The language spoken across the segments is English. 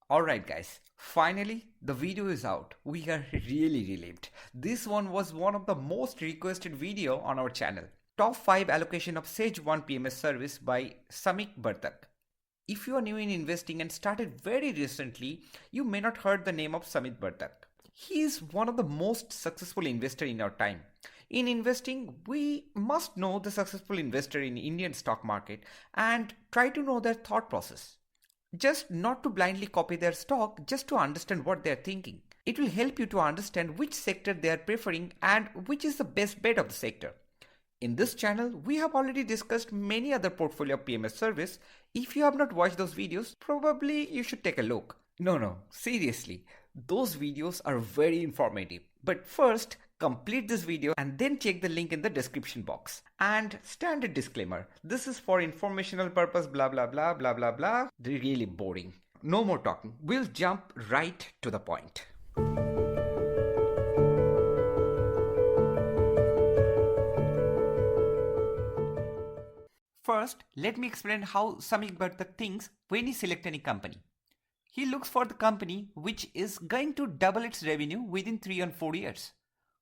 Alright guys, finally the video is out. We are really relieved. This one was one of the most requested video on our channel. Top 5 allocation of Sage One PMS service by Samik Vartak. If you are new in investing and started very recently, you may not heard the name of Samit Vartak. He is one of the most successful investor in our time. In investing, we must know the successful investor in Indian stock market and try to know their thought process. Just not to blindly copy their stock, just to understand what they are thinking. It will help you to understand which sector they are preferring and which is the best bet of the sector. In this channel, we have already discussed many other portfolio PMS service. If you have not watched those videos, probably you should take a look. No, seriously, those videos are very informative. But first, complete this video and then check the link in the description box. And standard disclaimer, this is for informational purpose, blah blah blah blah blah blah. Really boring. No more talking, we'll jump right to the point. First, let me explain how Samik Vartak thinks when he selects any company. He looks for the company which is going to double its revenue within 3 and 4 years.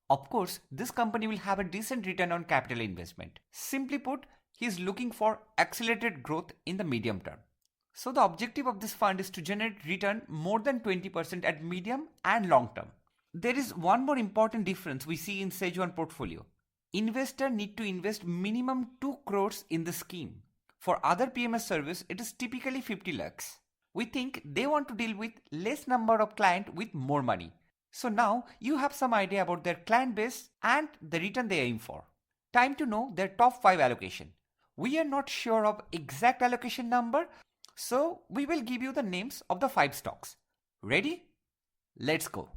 Of course, this company will have a decent return on capital investment. Simply put, he is looking for accelerated growth in the medium term. So the objective of this fund is to generate return more than 20% at medium and long term. There is one more important difference we see in SageOne portfolio. Investor need to invest minimum 2 crores in the scheme. For other PMS service, it is typically 50 lakhs. We think they want to deal with less number of client with more money. So now you have some idea about their client base and the return they aim for. Time to know their top 5 allocation. We are not sure of exact allocation number, so we will give you the names of the 5 stocks. Ready? Let's go.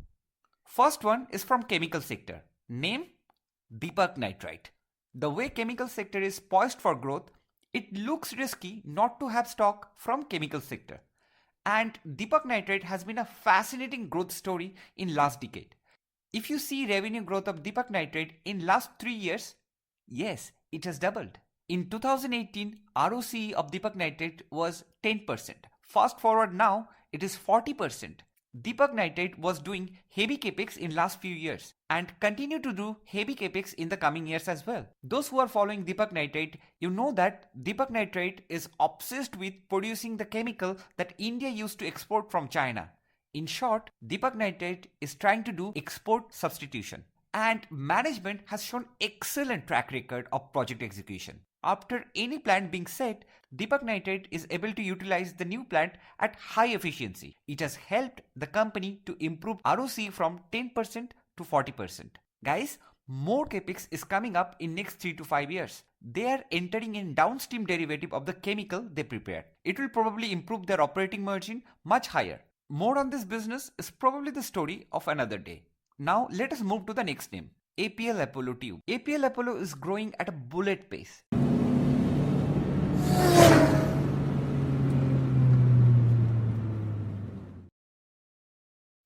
First one is from chemical sector. Name? Deepak Nitrate. The way chemical sector is poised for growth, it looks risky not to have stock from chemical sector. And Deepak Nitrate has been a fascinating growth story in last decade. If you see revenue growth of Deepak Nitrate in last 3 years, yes, it has doubled. In 2018, ROCE of Deepak Nitrate was 10%. Fast forward now, it is 40%. Deepak Nitrate was doing heavy capex in last few years and continue to do heavy capex in the coming years as well. Those who are following Deepak Nitrate, you know that Deepak Nitrate is obsessed with producing the chemical that India used to export from China. In short, Deepak Nitrate is trying to do export substitution. And management has shown excellent track record of project execution. After any plant being set, Deepak Nitrate is able to utilize the new plant at high efficiency. It has helped the company to improve ROC from 10% to 40%. Guys, more capex is coming up in next 3 to 5 years. They are entering in downstream derivative of the chemical they prepare. It will probably improve their operating margin much higher. More on this business is probably the story of another day. Now let us move to the next name. APL Apollo Tube. APL Apollo is growing at a bullet pace.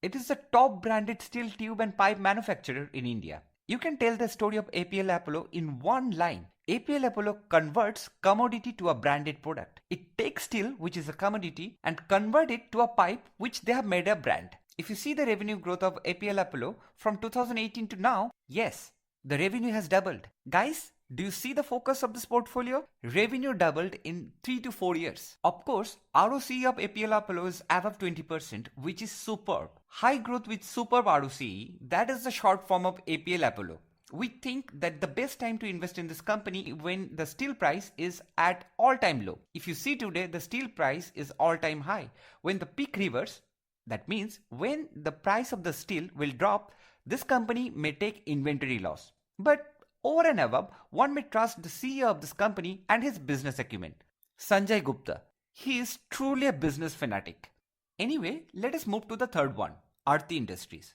It is the top branded steel tube and pipe manufacturer in India. You can tell the story of APL Apollo in one line. APL Apollo converts commodity to a branded product. It takes steel, which is a commodity, and convert it to a pipe which they have made a brand. If you see the revenue growth of APL Apollo from 2018 to now, yes, the revenue has doubled. Guys, do you see the focus of this portfolio? Revenue doubled in 3 to 4 years. Of course, ROCE of APL Apollo is above 20%, which is superb. High growth with superb ROCE, that is the short form of APL Apollo. We think that the best time to invest in this company when the steel price is at all-time low. If you see today, the steel price is all-time high. When the peak reverse, that means when the price of the steel will drop, this company may take inventory loss. But over and above, one may trust the CEO of this company and his business acumen, Sanjay Gupta. He is truly a business fanatic. Anyway, let us move to the third one, Aarti Industries.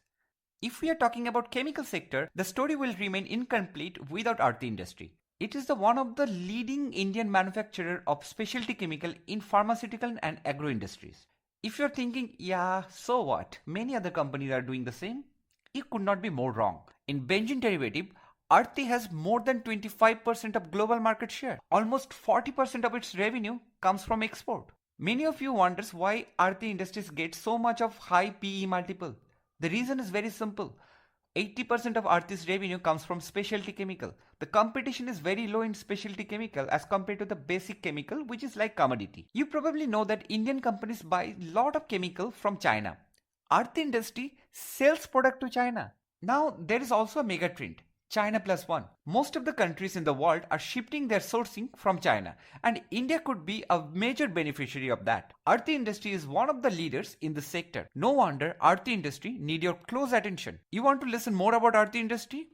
If we are talking about chemical sector, the story will remain incomplete without Aarti Industry. It is the one of the leading Indian manufacturer of specialty chemical in pharmaceutical and agro industries. If you're thinking, yeah, so what? Many other companies are doing the same. You could not be more wrong. In benzene derivative, Aarti has more than 25% of global market share. Almost 40% of its revenue comes from export. Many of you wonders why Aarti Industries get so much of high PE multiple. The reason is very simple. 80% of Aarti's revenue comes from specialty chemical. The competition is very low in specialty chemical as compared to the basic chemical, which is like commodity. You probably know that Indian companies buy lot of chemical from China. Aarti Industry sells product to China. Now there is also a mega trend. China plus one. Most of the countries in the world are shifting their sourcing from China, and India could be a major beneficiary of that. Aarti Industry is one of the leaders in the sector. No wonder Aarti Industry need your close attention. You want to listen more about Aarti Industry?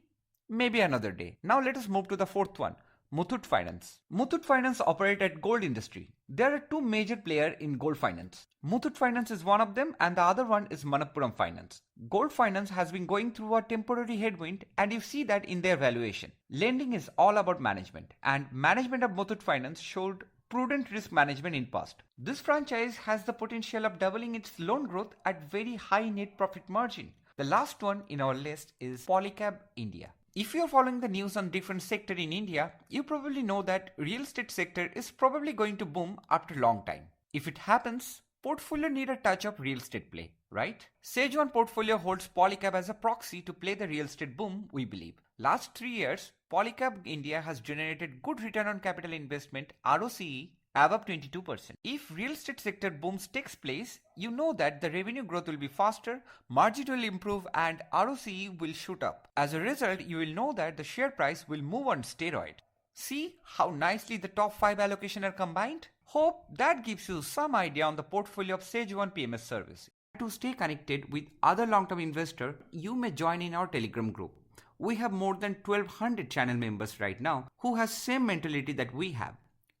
Maybe another day. Now let us move to the fourth one. Muthoot Finance. Muthoot Finance operate at gold industry. There are two major players in gold finance. Muthoot Finance is one of them and the other one is Manappuram Finance. Gold finance has been going through a temporary headwind and you see that in their valuation. Lending is all about management and management of Muthoot Finance showed prudent risk management in past. This franchise has the potential of doubling its loan growth at very high net profit margin. The last one in our list is Polycab India. If you are following the news on different sector in India, you probably know that real estate sector is probably going to boom after a long time. If it happens, portfolio need a touch of real estate play, right? SageOne portfolio holds Polycab as a proxy to play the real estate boom, we believe. Last 3 years, Polycab India has generated good return on capital investment ROCE above 22%. If real estate sector booms takes place, you know that the revenue growth will be faster, margin will improve and ROCE will shoot up. As a result, you will know that the share price will move on steroid. See how nicely the top 5 allocation are combined? Hope that gives you some idea on the portfolio of Sage One PMS service. To stay connected with other long-term investors, you may join in our Telegram group. We have more than 1200 channel members right now who has same mentality that we have.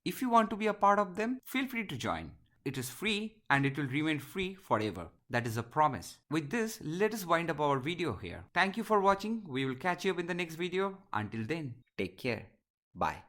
If you want to be a part of them, feel free to join. It is free and it will remain free forever. That is a promise. With this, let us wind up our video here. Thank you for watching. We will catch you up in the next video. Until then, take care. Bye.